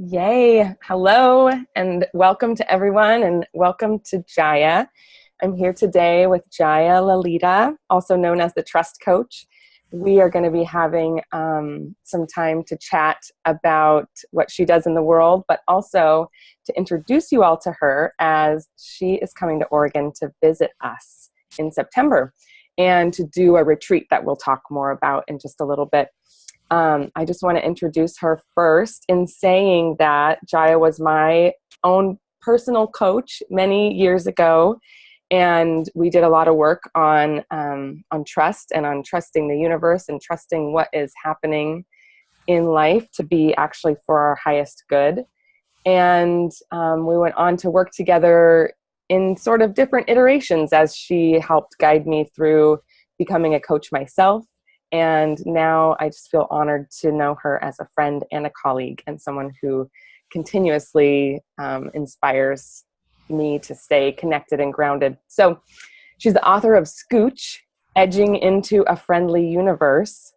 Yay. Hello and welcome to everyone and welcome to Jaya. I'm here today with Jaya Lalita, also known as the Trust Coach. We are going to be having some time to chat about what she does in the world, but also to introduce you all to her as she is coming to Oregon to visit us in September and to do a retreat that we'll talk more about in just a little bit. I just want to introduce her first in saying that Jaya was my own personal coach many years ago, and we did a lot of work on trust and on trusting the universe and trusting what is happening in life to be actually for our highest good. And we went on to work together in sort of different iterations as she helped guide me through becoming a coach myself. And now I just feel honored to know her as a friend and a colleague and someone who continuously inspires me to stay connected and grounded. So she's the author of Scooch, Edging into a Friendly Universe,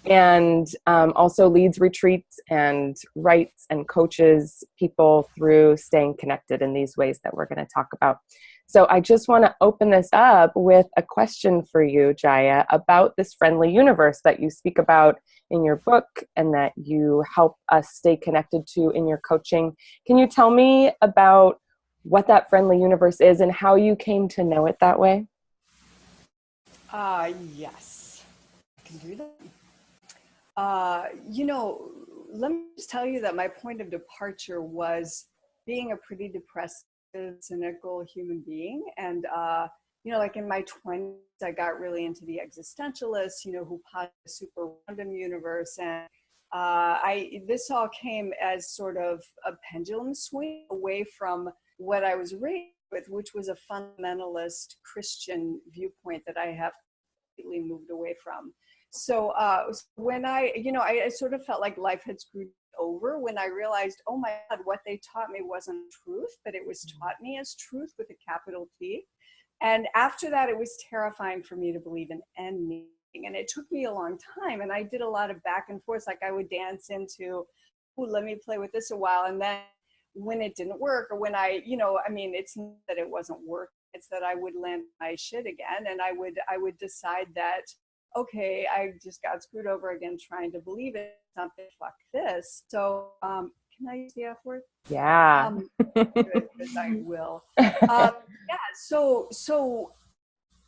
and also leads retreats and writes and coaches people through staying connected in these ways that we're going to talk about. So I just want to open this up with a question for you, Jaya, about this friendly universe that you speak about in your book and that you help us stay connected to in your coaching. Can you tell me about what that friendly universe is and how you came to know it that way? Yes, I can do that. Let me just tell you that my point of departure was being a pretty depressive, cynical human being. And, like in my 20s, I got really into the existentialists, who posit a super random universe. And this all came as sort of a pendulum swing away from what I was raised with, which was a fundamentalist Christian viewpoint that I have completely moved away from. So when I sort of felt like life had screwed over when I realized, oh my God, what they taught me wasn't truth, but it was taught me as truth with a capital T. And after that, it was terrifying for me to believe in anything. And it took me a long time. And I did a lot of back and forth. Like I would dance into, oh, let me play with this a while. And then when it didn't work, or when it's not that it wasn't working, it's that I would land my shit again. And I would decide that, okay, I just got screwed over again trying to believe in something. Fuck this. So can I use the F word? Yeah. Because I will. Yeah. So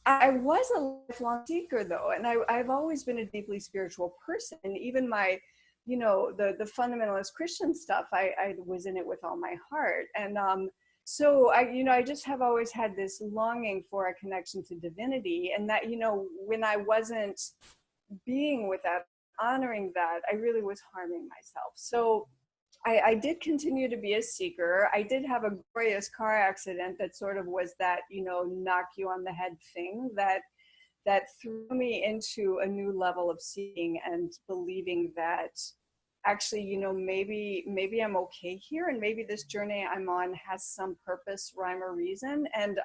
I was a lifelong seeker though, and I've always been a deeply spiritual person. And even my, the fundamentalist Christian stuff, I was in it with all my heart. And so I just have always had this longing for a connection to divinity, and that, when I wasn't being with that, honoring that, I really was harming myself. So I did continue to be a seeker. I did have a glorious car accident that sort of was that, knock you on the head thing that threw me into a new level of seeing and believing that actually, maybe I'm okay here, and maybe this journey I'm on has some purpose, rhyme, or reason. And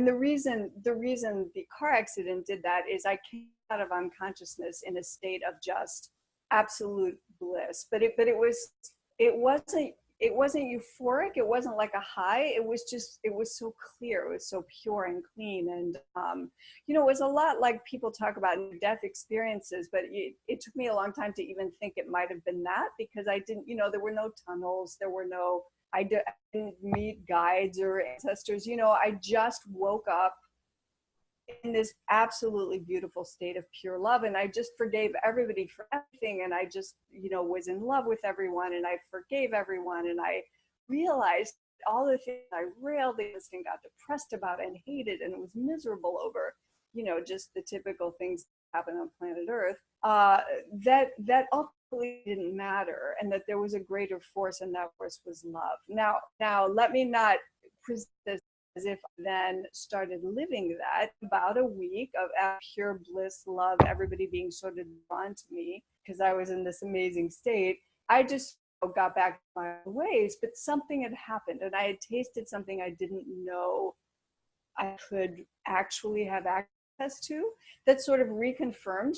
the reason the car accident did that is I came out of unconsciousness in a state of just absolute bliss. But it wasn't euphoric. It wasn't like a high. It was so clear. It was so pure and clean. And it was a lot like people talk about near-death experiences, but it took me a long time to even think it might have been that, because I didn't, there were no tunnels, I didn't meet guides or ancestors. I just woke up in this absolutely beautiful state of pure love, and I just forgave everybody for everything, and I just was in love with everyone, and I forgave everyone, and I realized all the things I railed against and got depressed about and hated and was miserable over, just the typical things that happen on planet Earth, that ultimately didn't matter, and that there was a greater force, and that force was love. Now let me not present this as if I then started living that. About a week of pure bliss, love, everybody being sort of drawn to me because I was in this amazing state, I just got back to my ways. But something had happened, and I had tasted something I didn't know I could actually have access to, that sort of reconfirmed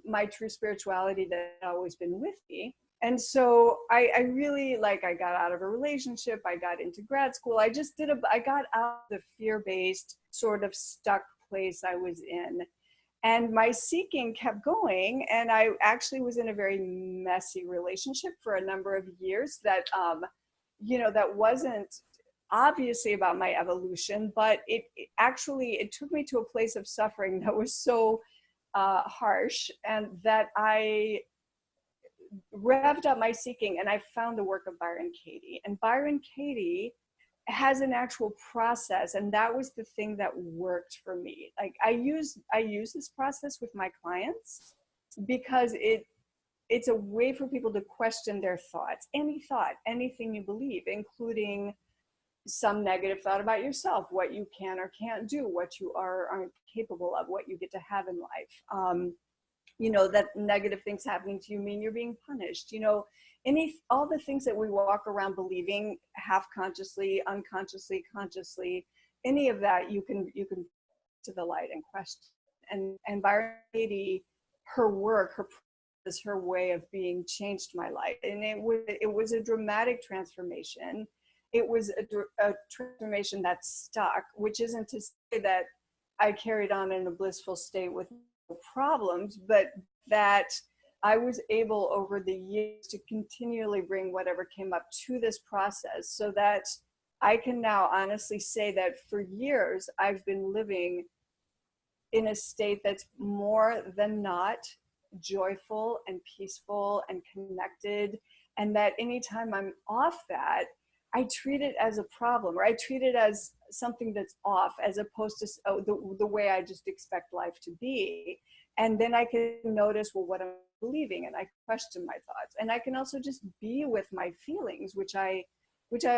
my true spirituality that had always been with me. And so I really, like, I got out of a relationship, I got into grad school, I got out of the fear-based sort of stuck place I was in. And my seeking kept going, and I actually was in a very messy relationship for a number of years that that wasn't obviously about my evolution, but it actually, it took me to a place of suffering that was so harsh, and that I revved up my seeking, and I found the work of Byron Katie. And Byron Katie has an actual process, and that was the thing that worked for me. Like, I use this process with my clients because it's a way for people to question their thoughts, any thought, anything you believe, including some negative thought about yourself, what you can or can't do, what you aren't capable of, what you get to have in life. That negative things happening to you mean you're being punished. All the things that we walk around believing, half consciously, unconsciously, consciously, any of that you can to the light and question. And Byron Katie, her work, her practice, her way of being changed my life, and it was a dramatic transformation. It was a transformation that stuck, which isn't to say that I carried on in a blissful state with no problems, but that I was able over the years to continually bring whatever came up to this process, so that I can now honestly say that for years I've been living in a state that's more than not joyful and peaceful and connected. And that anytime I'm off that, I treat it as a problem, or I treat it as something that's off, as opposed to the way I just expect life to be. And then I can notice, well, what I'm believing, and I question my thoughts. And I can also just be with my feelings, which I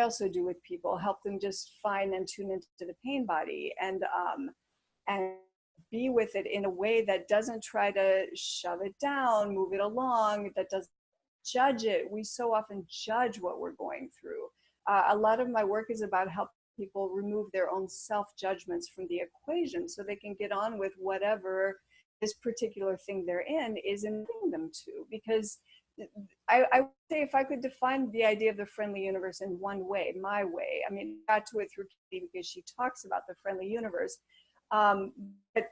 also do with people, help them just find and tune into the pain body, and be with it in a way that doesn't try to shove it down, move it along, that doesn't judge it. We so often judge what we're going through. A lot of my work is about helping people remove their own self-judgments from the equation, so they can get on with whatever this particular thing they're in is inviting them to. Because I would say, if I could define the idea of the friendly universe in one way, my way, I mean, I got to it through Katie because she talks about the friendly universe. But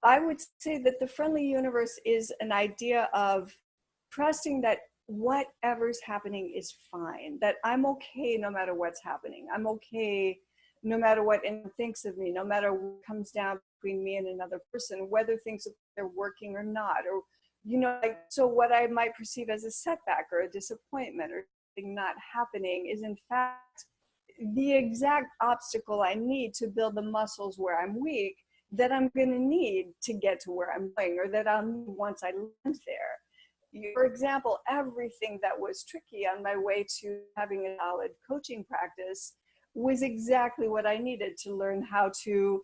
I would say that the friendly universe is an idea of trusting that whatever's happening is fine, that I'm okay no matter what's happening. I'm okay no matter what anyone thinks of me, no matter what comes down between me and another person, whether things are working or not, or, so what I might perceive as a setback or a disappointment or something not happening is in fact the exact obstacle I need to build the muscles where I'm weak, that I'm going to need to get to where I'm going, or that I'll need once I land there. For example, everything that was tricky on my way to having a solid coaching practice was exactly what I needed to learn how to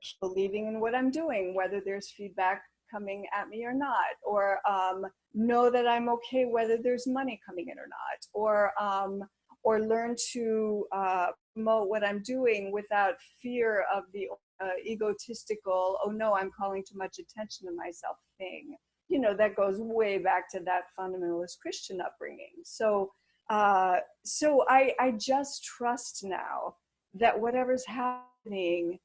keep believing in what I'm doing, whether there's feedback coming at me or not, or know that I'm okay whether there's money coming in or not, or learn to promote what I'm doing without fear of the egotistical, oh no, I'm calling too much attention to myself thing. That goes way back to that fundamentalist Christian upbringing. So I just trust now that whatever's happening,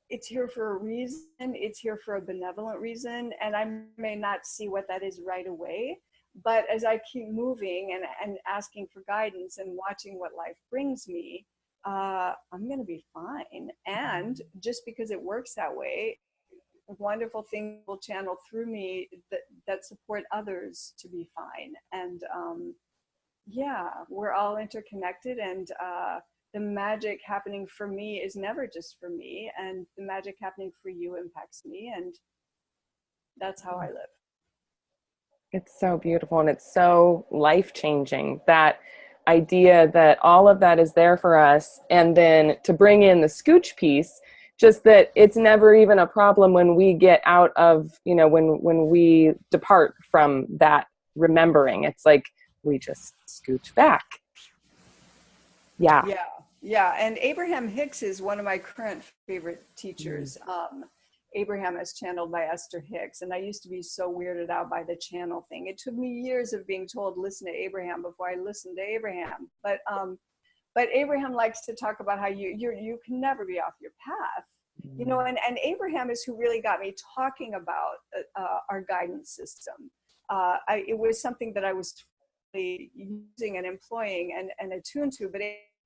it's here for a reason. It's here for a benevolent reason. And I may not see what that is right away, but as I keep moving and asking for guidance and watching what life brings me, I'm going to be fine. And just because it works that way, wonderful things will channel through me that support others to be fine. And yeah, we're all interconnected, and the magic happening for me is never just for me, and the magic happening for you impacts me, and that's how I live. It's so beautiful, and it's so life-changing, that idea that all of that is there for us, and then to bring in the scooch piece, just that it's never even a problem when we get out of, when we depart from that remembering. It's like we just scooch back. Yeah. Yeah, yeah. And Abraham Hicks is one of my current favorite teachers. Abraham as channeled by Esther Hicks. And I used to be so weirded out by the channel thing. It took me years of being told, listen to Abraham before I listened to Abraham. But Abraham likes to talk about how you can never be off your path. You know, and Abraham is who really got me talking about our guidance system. It was something that I was really using and employing and attuned to, but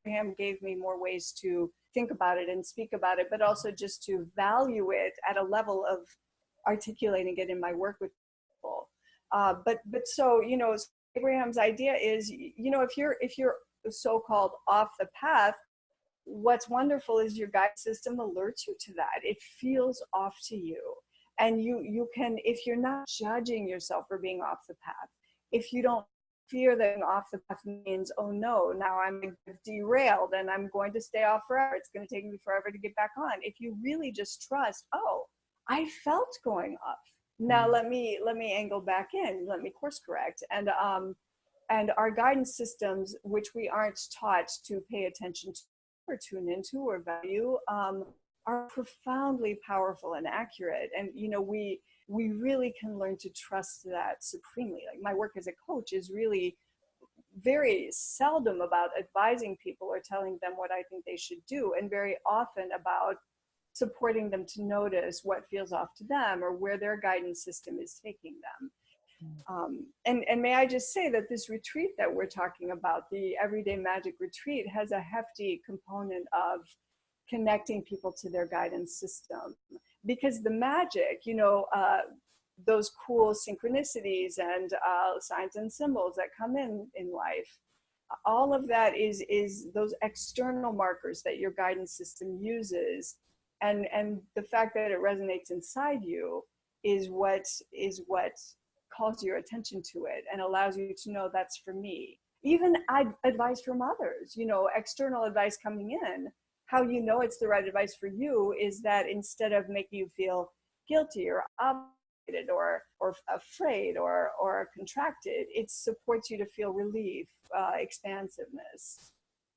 Abraham gave me more ways to think about it and speak about it, but also just to value it at a level of articulating it in my work with people. But so, you know, Abraham's idea is, you know, if you're so-called off the path, what's wonderful is your guide system alerts you to that. It feels off to you. And you can, if you're not judging yourself for being off the path, if you don't fear that being off the path means, oh no, now I'm derailed and I'm going to stay off forever, it's going to take me forever to get back on. If you really just trust, oh, I felt going off. Now let me angle back in, let me course correct. And our guidance systems, which we aren't taught to pay attention to or tune into or value, are profoundly powerful and accurate. And you know, we really can learn to trust that supremely. Like my work as a coach is really very seldom about advising people or telling them what I think they should do, and very often about supporting them to notice what feels off to them or where their guidance system is taking them. And may I just say that this retreat that we're talking about, the Everyday Magic Retreat, has a hefty component of connecting people to their guidance system. Because the magic, you know, those cool synchronicities and signs and symbols that come in life, all of that is those external markers that your guidance system uses. And the fact that it resonates inside you is what calls your attention to it and allows you to know that's for me. Even advice from others, you know, external advice coming in, how you know it's the right advice for you is that instead of making you feel guilty or obligated or afraid or contracted, it supports you to feel relief, expansiveness,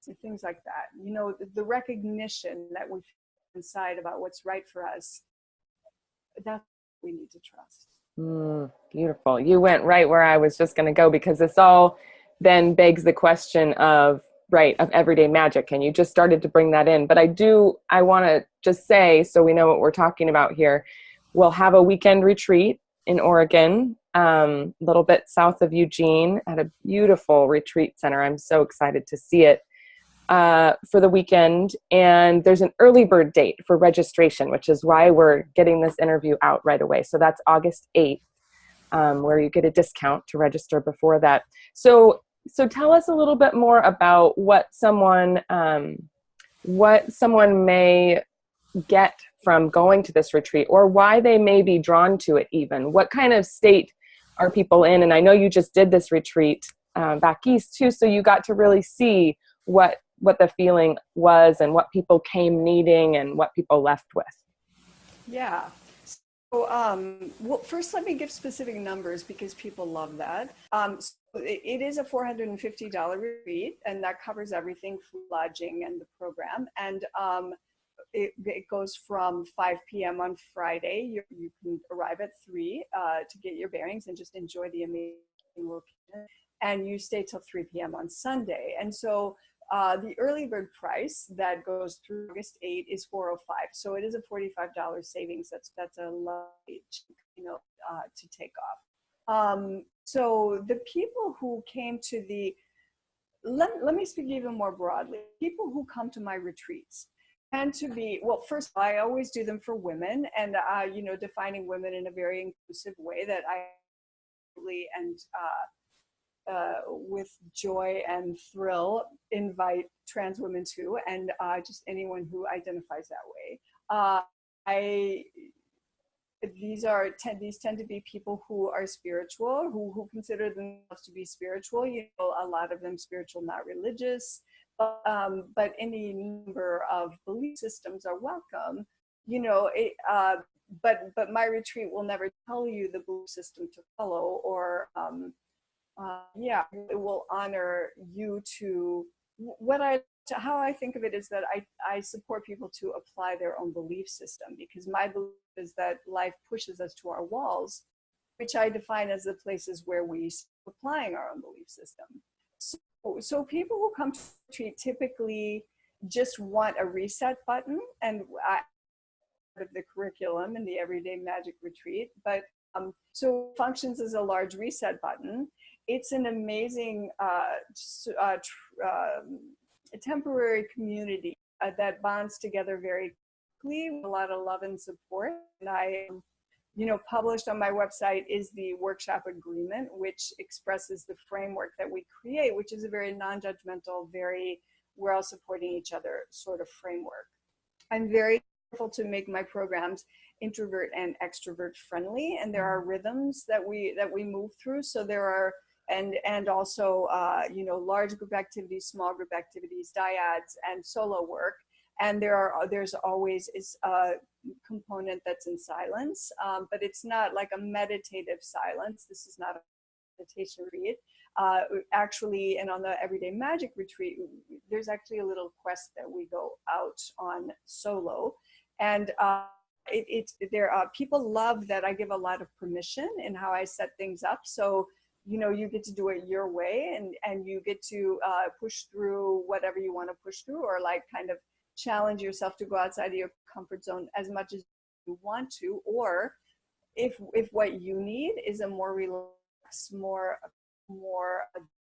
and things like that. You know, the recognition that we feel inside about what's right for us, that's what we need to trust. Beautiful. You went right where I was just going to go, because this all then begs the question of, right, of everyday magic. And you just started to bring that in. But I want to just say, so we know what we're talking about here, we'll have a weekend retreat in Oregon, a little bit south of Eugene, at a beautiful retreat center. I'm so excited to see it for the weekend. And there's an early bird date for registration, which is why we're getting this interview out right away. So that's August 8th, where you get a discount to register before that. So tell us a little bit more about what someone may get from going to this retreat, or why they may be drawn to it even. What kind of state are people in? And I know you just did this retreat back east too, so you got to really see what the feeling was and what people came needing and what people left with. Yeah. So, well, first let me give specific numbers because people love that. So it is a $450 retreat, and that covers everything, food, lodging, and the program. And it goes from 5 p.m. on Friday. You can arrive at 3 to get your bearings and just enjoy the amazing location. And you stay till 3 p.m. on Sunday. And so the early bird price that goes through August 8 is $405. So it is a $45 savings. That's a lovely, you know, to take off. So the people who came to let me speak even more broadly. People who come to my retreats tend to be, well, first of all, I always do them for women, and you know, defining women in a very inclusive way that I and with joy and thrill invite trans women to, and just anyone who identifies that way. These tend to be people who are spiritual, who consider themselves to be spiritual. You know, a lot of them spiritual, not religious, but any number of belief systems are welcome. You know, but my retreat will never tell you the belief system to follow, or yeah, it will honor you to what I how I think of it is that I support people to apply their own belief system, because my belief is that life pushes us to our walls, which I define as the places where we applying our own belief system. So people who come to retreat typically just want a reset button, and I of the curriculum in the Everyday Magic Retreat, but so it functions as a large reset button. It's an amazing temporary community that bonds together very quickly with a lot of love and support. And I, published on my website is the workshop agreement, which expresses the framework that we create, which is a very non-judgmental, very we're all supporting each other sort of framework. I'm very careful to make my programs introvert and extrovert friendly, and there are rhythms that we move through. So there are and also large group activities, small group activities, dyads, and solo work. And there's always is a component that's in silence, but it's not like a meditative silence. This is not a meditation retreat. Actually, and on the Everyday Magic Retreat, there's actually a little quest that we go out on solo, and people love that I give a lot of permission in how I set things up. So you get to do it your way, and you get to push through whatever you want to push through, or like kind of challenge yourself to go outside of your comfort zone as much as you want to. Or if what you need is a more relaxed, more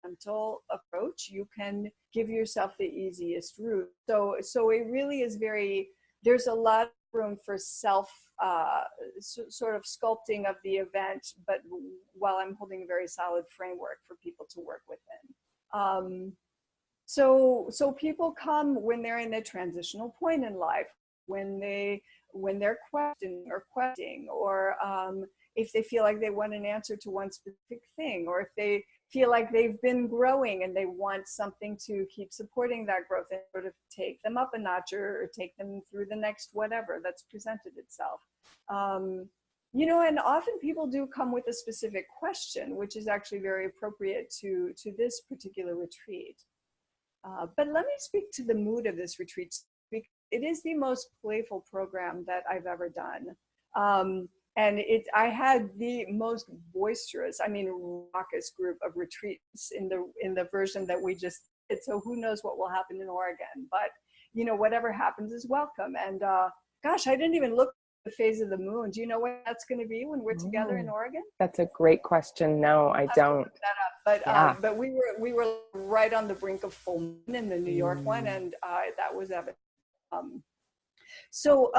gentle approach, you can give yourself the easiest route. So it really is there's a lot of room for self sort of sculpting of the event, but while I'm holding a very solid framework for people to work within. So people come when they're in a transitional point in life, when they're questing, or if they feel like they want an answer to one specific thing, or if they feel like they've been growing and they want something to keep supporting that growth and sort of take them up a notch, or take them through the next whatever that's presented itself. And often people do come with a specific question, which is actually very appropriate to this particular retreat. But let me speak to the mood of this retreat, because it is the most playful program that I've ever done. And I had the most boisterous, raucous group of retreats in the version that we just did. So who knows what will happen in Oregon, but whatever happens is welcome. And gosh, I didn't even look at the phase of the moon. Do you know what that's going to be when we're together in Oregon? That's a great question. No, I don't. But we were right on the brink of full moon in the New York one, and that was evident. So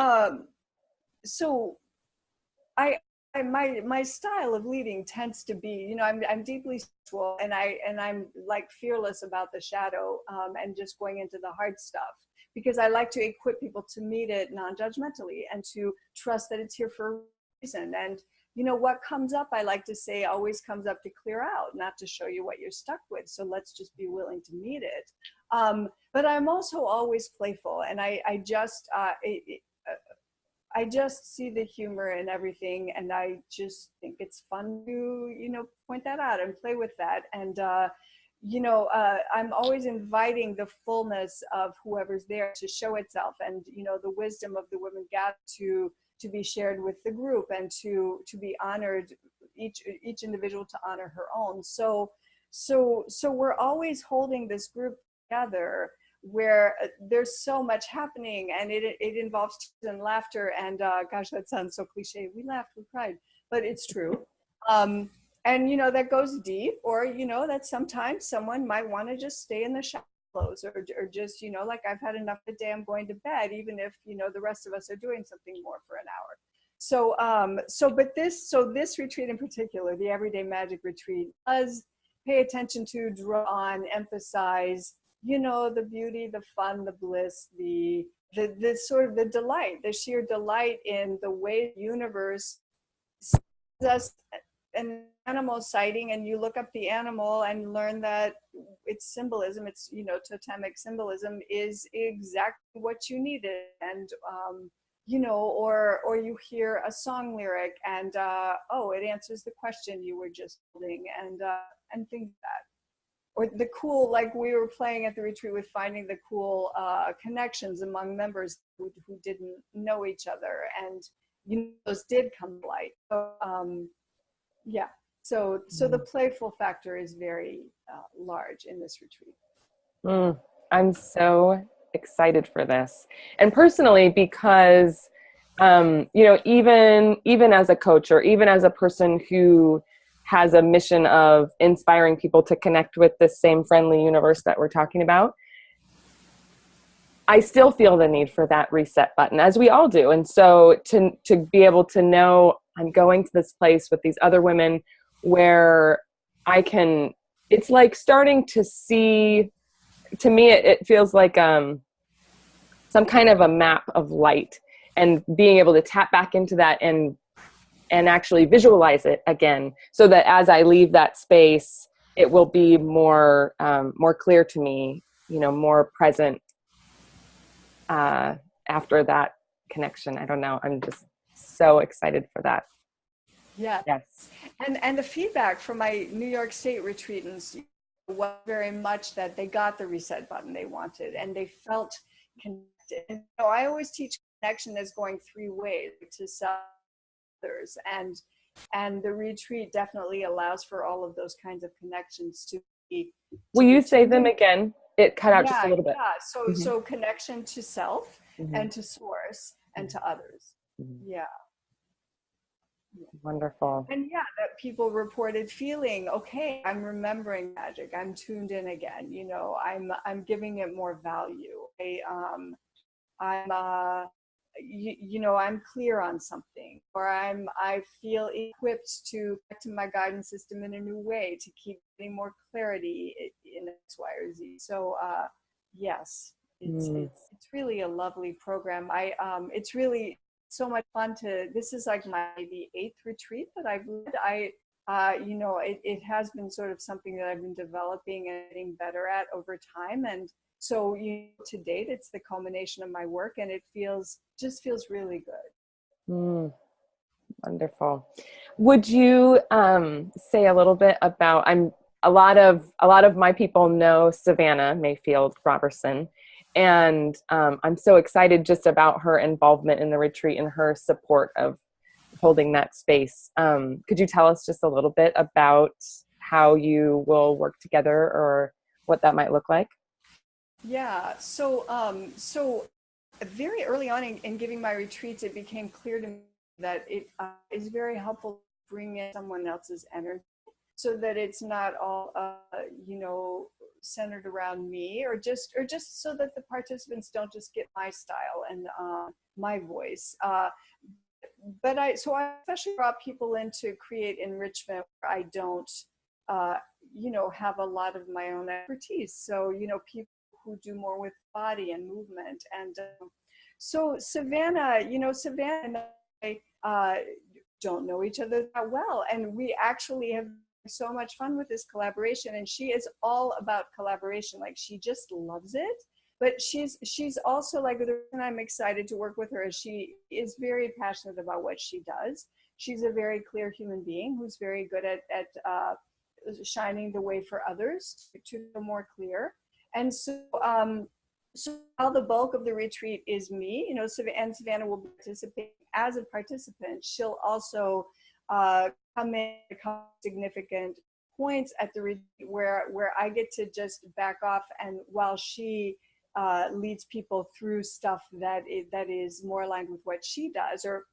my style of leading tends to be, I'm deeply spiritual, and I'm like fearless about the shadow, and just going into the hard stuff, because I like to equip people to meet it non-judgmentally and to trust that it's here for a reason. And what comes up, I like to say, always comes up to clear out, not to show you what you're stuck with. So let's just be willing to meet it. But I'm also always playful, and I just see the humor in everything, and I just think it's fun to, point that out and play with that. And, I'm always inviting the fullness of whoever's there to show itself, and, the wisdom of the women gathered to be shared with the group, and to be honored, each individual to honor her own. So we're always holding this group together, where there's so much happening, and it involves tears and laughter, and gosh, that sounds so cliche. We laughed, we cried, but it's true. And that goes deep, or that sometimes someone might want to just stay in the shadows, or just like, I've had enough of the day, I'm going to bed, even if the rest of us are doing something more for an hour. But this retreat in particular, the Everyday Magic Retreat, does pay attention to, draw on, emphasize the beauty, the fun, the bliss, the sort of the delight, the sheer delight in the way the universe sees us. An animal sighting, and you look up the animal and learn that its symbolism, its totemic symbolism, is exactly what you needed. And or you hear a song lyric, and it answers the question you were just holding, and things like that. or the cool, like we were playing at the retreat with finding the cool connections among members who didn't know each other, and those did come to light. So yeah, so the playful factor is very large in this retreat. I'm so excited for this, and personally because even as a coach, or even as a person who has a mission of inspiring people to connect with this same friendly universe that we're talking about, I still feel the need for that reset button, as we all do. And so to be able to know I'm going to this place with these other women where it's like starting to see, to me, it feels like some kind of a map of light, and being able to tap back into that and actually visualize it again, so that as I leave that space, it will be more clear to me, more present after that connection. I don't know. I'm just so excited for that. Yeah. Yes. And the feedback from my New York State retreatants was very much that they got the reset button they wanted, and they felt connected. And I always teach connection as going three ways: to self, others, and the retreat definitely allows for all of those kinds of connections to be. Will you say them again? It cut out just a Yeah, little bit. yeah. So connection to self, Mm-hmm. and to source, and to others. Mm-hmm. Yeah. Wonderful. And yeah, that people reported feeling, okay, I'm remembering magic. I'm tuned in again. I'm giving it more value. I'm clear on something, or I feel equipped to connect to my guidance system in a new way, to keep getting more clarity in X, Y, or Z. So yes, it's really a lovely program. It's really so much fun this is like my maybe 8th retreat that I've led. It has been sort of something that I've been developing and getting better at over time. And so to date, it's the culmination of my work, and it just feels really good. Wonderful. Would you say a little bit about, a lot of my people know Savannah Mayfield Robertson, and I'm so excited just about her involvement in the retreat and her support of holding that space. Could you tell us just a little bit about how you will work together, or what that might look like? Yeah. So very early on in giving my retreats, it became clear to me that it is very helpful to bring in someone else's energy, so that it's not all centered around me, or just so that the participants don't just get my style and my voice. I especially brought people in to create enrichment where I don't have a lot of my own expertise. So people who do more with body and movement. And so Savannah and I don't know each other that well, and we actually have so much fun with this collaboration. And she is all about collaboration. Like, she just loves it. But she's also, like, the reason I'm excited to work with her is she is very passionate about what she does. She's a very clear human being who's very good at shining the way for others to feel more clear. And so while the bulk of the retreat is me, and Savannah will be participating as a participant, she'll also come in significant points at the retreat where I get to just back off, and while she leads people through stuff that is more aligned with what she does, or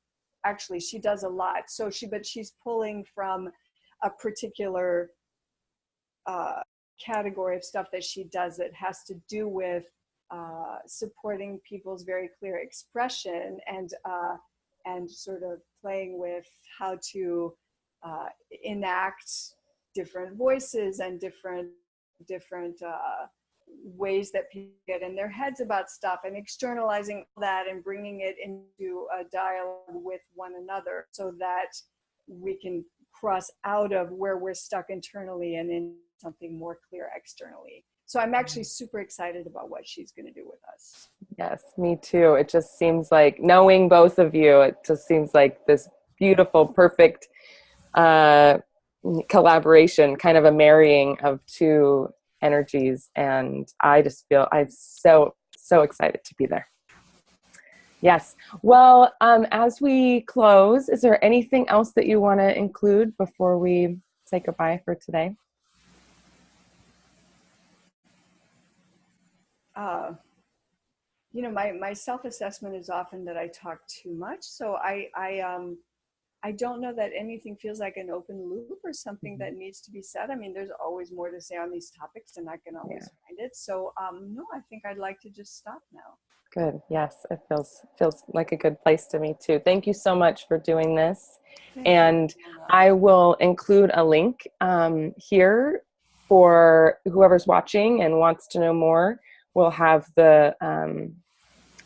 actually she does a lot. So she's pulling from a particular category of stuff that she does that has to do with supporting people's very clear expression, and sort of playing with how to enact different voices and different ways that people get in their heads about stuff, and externalizing that and bringing it into a dialogue with one another, so that we can cross out of where we're stuck internally and in something more clear externally. So I'm actually super excited about what she's going to do with us. Yes, me too. It just seems like, knowing both of you, it just seems like this beautiful, perfect collaboration, kind of a marrying of two energies. And I just feel I'm so excited to be there. Yes. Well, as we close, is there anything else that you want to include before we say goodbye for today? Uh, my self-assessment is often that I talk too much. So I don't know that anything feels like an open loop or something Mhm. that needs to be said. I mean, there's always more to say on these topics, and I can Yeah. always find it. So no, I think I'd like to just stop now. Good. Yes, it feels like a good place to me too. Thank you so much for doing this. Thank you, And Breana. I will include a link here for whoever's watching and wants to know more. We'll have the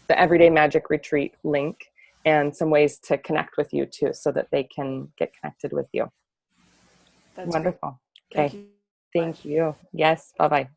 Everyday Magic Retreat link and some ways to connect with you too, so that they can get connected with you. That's great. Wonderful. Thank Okay. you so Thank much. you. Yes. Bye bye.